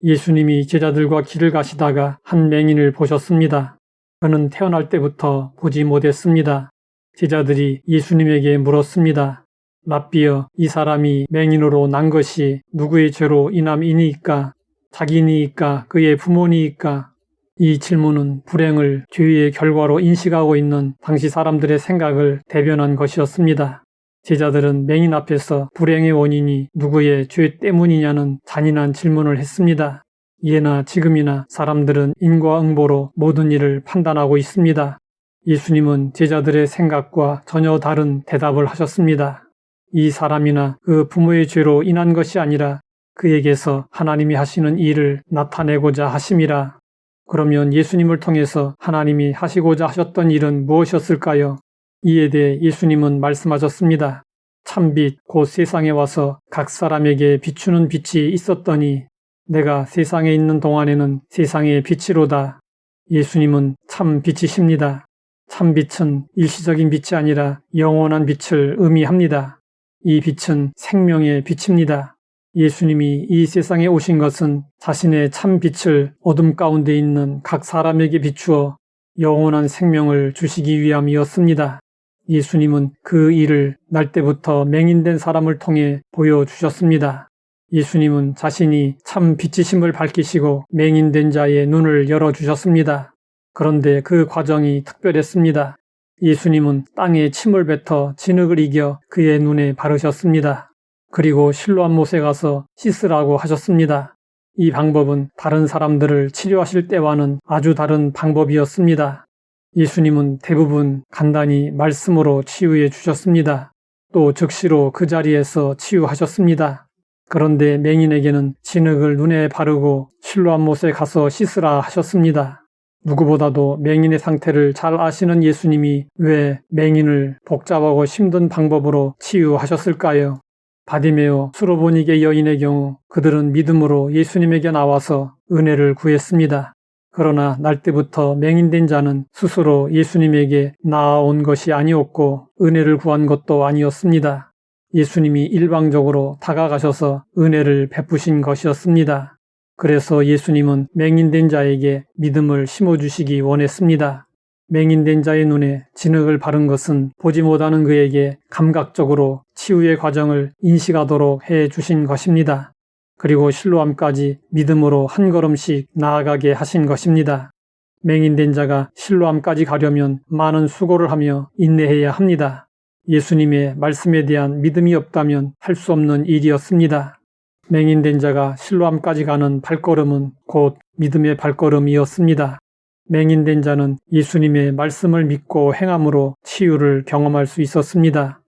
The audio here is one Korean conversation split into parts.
예수님이 제자들과 길을 가시다가 한 맹인을 보셨습니다. 그는 태어날 때부터 보지 못했습니다. 제자들이 예수님에게 물었습니다. 랍비여, 이 사람이 맹인으로 난 것이 누구의 죄로 인함이니이까? 자기니이까? 그의 부모니이까? 이 질문은 불행을 죄의 결과로 인식하고 있는 당시 사람들의 생각을 대변한 것이었습니다. 제자들은 맹인 앞에서 불행의 원인이 누구의 죄 때문이냐는 잔인한 질문을 했습니다. 예나 지금이나 사람들은 인과응보로 모든 일을 판단하고 있습니다. 예수님은 제자들의 생각과 전혀 다른 대답을 하셨습니다. 이 사람이나 그 부모의 죄로 인한 것이 아니라 그에게서 하나님이 하시는 일을 나타내고자 하심이라. 그러면 예수님을 통해서 하나님이 하시고자 하셨던 일은 무엇이었을까요? 이에 대해 예수님은 말씀하셨습니다. 참빛 곧 세상에 와서 각 사람에게 비추는 빛이 있었더니 내가 세상에 있는 동안에는 세상의 빛이로다. 예수님은 참 빛이십니다. 참 빛은 일시적인 빛이 아니라 영원한 빛을 의미합니다. 이 빛은 생명의 빛입니다. 예수님이 이 세상에 오신 것은 자신의 참 빛을 어둠 가운데 있는 각 사람에게 비추어 영원한 생명을 주시기 위함이었습니다. 예수님은 그 일을 날 때부터 맹인된 사람을 통해 보여주셨습니다. 예수님은 자신이 참 빛이심을 밝히시고 맹인된 자의 눈을 열어주셨습니다. 그런데 그 과정이 특별했습니다. 예수님은 땅에 침을 뱉어 진흙을 이겨 그의 눈에 바르셨습니다. 그리고 실로암 못에 가서 씻으라고 하셨습니다. 이 방법은 다른 사람들을 치료하실 때와는 아주 다른 방법이었습니다. 예수님은 대부분 간단히 말씀으로 치유해 주셨습니다. 또 즉시로 그 자리에서 치유하셨습니다. 그런데 맹인에게는 진흙을 눈에 바르고 실로암 못에 가서 씻으라 하셨습니다. 누구보다도 맹인의 상태를 잘 아시는 예수님이 왜 맹인을 복잡하고 힘든 방법으로 치유하셨을까요? 바디메오, 수로보니게 여인의 경우 그들은 믿음으로 예수님에게 나와서 은혜를 구했습니다. 그러나 날 때부터 맹인된 자는 스스로 예수님에게 나아온 것이 아니었고 은혜를 구한 것도 아니었습니다. 예수님이 일방적으로 다가가셔서 은혜를 베푸신 것이었습니다. 그래서 예수님은 맹인된 자에게 믿음을 심어주시기 원했습니다. 맹인된 자의 눈에 진흙을 바른 것은 보지 못하는 그에게 감각적으로 치유의 과정을 인식하도록 해주신 것입니다. 그리고 실로암까지 믿음으로 한 걸음씩 나아가게 하신 것입니다. 맹인된 자가 실로암까지 가려면 많은 수고를 하며 인내해야 합니다. 예수님의 말씀에 대한 믿음이 없다면 할 수 없는 일이었습니다. 맹인된 자가 실로암까지 가는 발걸음은 곧 믿음의 발걸음이었습니다. 맹인된 자는 예수님의 말씀을 믿고 행함으로 치유를 경험할 수 있었습니다.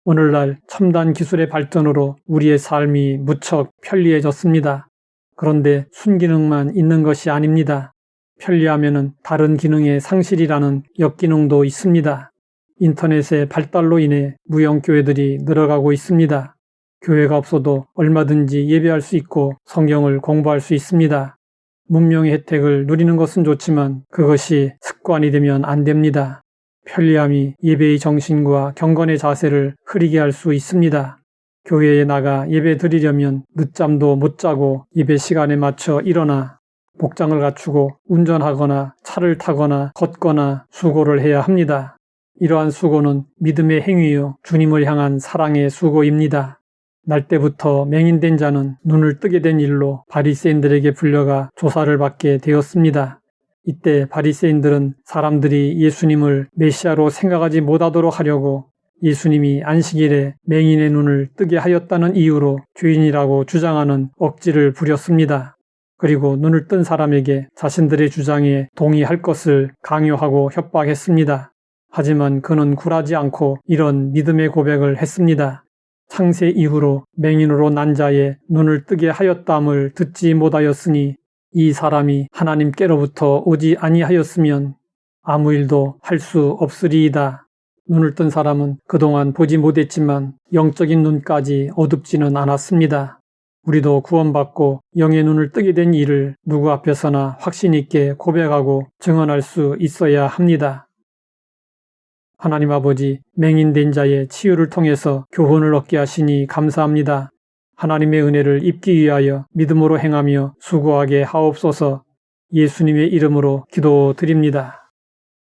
오늘날 첨단 기술의 발전으로 우리의 삶이 무척 편리해졌습니다. 그런데 순기능만 있는 것이 아닙니다. 편리하면은 다른 기능의 상실이라는 역기능도 있습니다. 인터넷의 발달로 인해 무형교회들이 늘어가고 있습니다. 교회가 없어도 얼마든지 예배할 수 있고 성경을 공부할 수 있습니다. 문명의 혜택을 누리는 것은 좋지만 그것이 습관이 되면 안 됩니다. 편리함이 예배의 정신과 경건의 자세를 흐리게 할 수 있습니다. 교회에 나가 예배 드리려면 늦잠도 못 자고 예배 시간에 맞춰 일어나 복장을 갖추고 운전하거나 차를 타거나 걷거나 수고를 해야 합니다. 이러한 수고는 믿음의 행위요 주님을 향한 사랑의 수고입니다. 날 때부터 맹인된 자는 눈을 뜨게 된 일로 바리새인들에게 불려가 조사를 받게 되었습니다. 이때 바리새인들은 사람들이 예수님을 메시아로 생각하지 못하도록 하려고 예수님이 안식일에 맹인의 눈을 뜨게 하였다는 이유로 죄인이라고 주장하는 억지를 부렸습니다. 그리고 눈을 뜬 사람에게 자신들의 주장에 동의할 것을 강요하고 협박했습니다. 하지만 그는 굴하지 않고 이런 믿음의 고백을 했습니다. 창세 이후로 맹인으로 난 자의 눈을 뜨게 하였다함을 듣지 못하였으니 이 사람이 하나님께로부터 오지 아니하였으면 아무 일도 할 수 없으리이다. 눈을 뜬 사람은 그동안 보지 못했지만 영적인 눈까지 어둡지는 않았습니다. 우리도 구원받고 영의 눈을 뜨게 된 일을 누구 앞에서나 확신 있게 고백하고 증언할 수 있어야 합니다. 하나님 아버지, 맹인된 자의 치유를 통해서 교훈을 얻게 하시니 감사합니다. 하나님의 은혜를 입기 위하여 믿음으로 행하며 수고하게 하옵소서. 예수님의 이름으로 기도드립니다.